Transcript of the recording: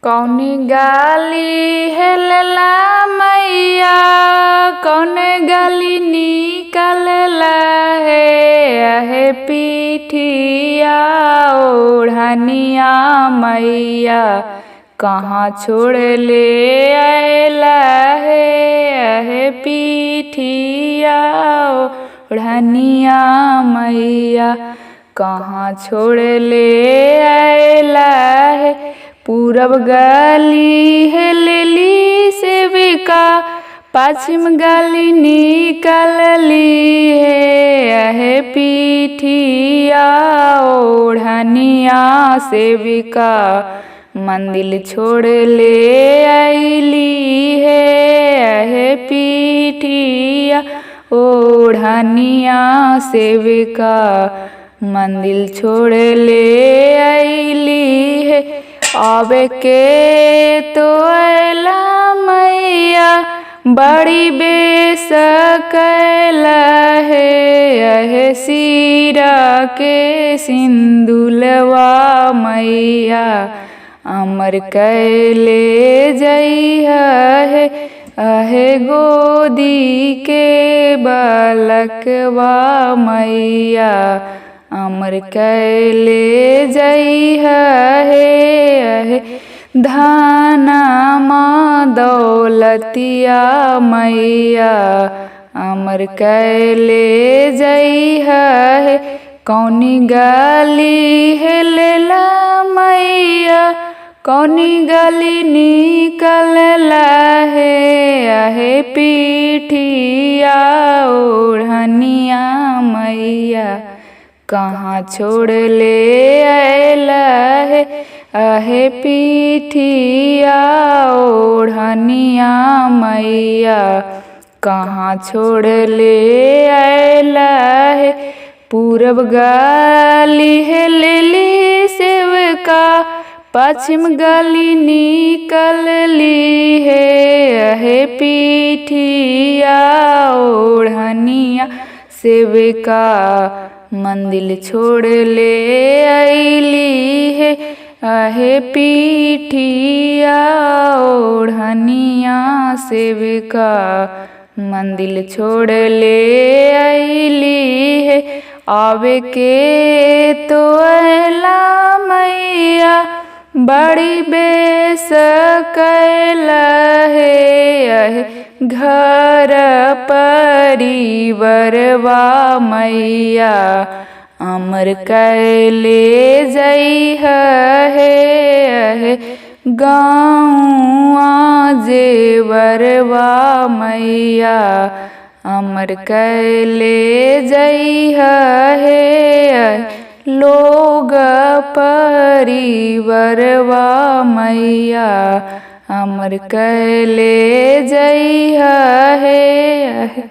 कौनी गाली हेलला मैया कौन गाली निकलला है पीठिया ओढ़निया मैया कहाँ छोड़ ले आयला है पीठिया ओढ़निया मैया कहाँ छोड़ ले आयला है। पूरब गाली है लेली सेविका पश्चिम गाली निकलली है पीठिया ओढ़निया सेविका मंदिर छोड़ ले आईली है पीठिया ओढ़निया सेविका मंदिर छोड़ ले आईली है। आवे के तो अला मैया बड़ी बेसकैला है सीरा के सिंदूलवा मैया अमर कैले जइहा है गोदी के बालकवा मैया अमर कैले जइहा है। धाना माँ दौलतिया मैया अमर कैले जइहा है। कौनी गाली हेलला मैया कौनी गाली निकलला है पीठिया ओढ़निया मैया कहाँ छोड़ ले आयला है पीठिया ओढ़निया मैया कहाँ छोड़ ले आयला है। पूरब गाली है लेली सेवका पश्चिम गाली निकलली है पीठिया ओढ़निया सेविका मंदिर छोड़ ले आईली है पीठिया ओढ़निया सेविका मंदिर छोड़ ले आईली है। आवे के तो अला मैया बड़ी बेसकैला है घर परिवरवा मैया अमर कैले जइहा है गाँवा जेवरवा मैया अमर कैले जइहा है। लोग परिवरवा मैया अमर कैले जइहा है।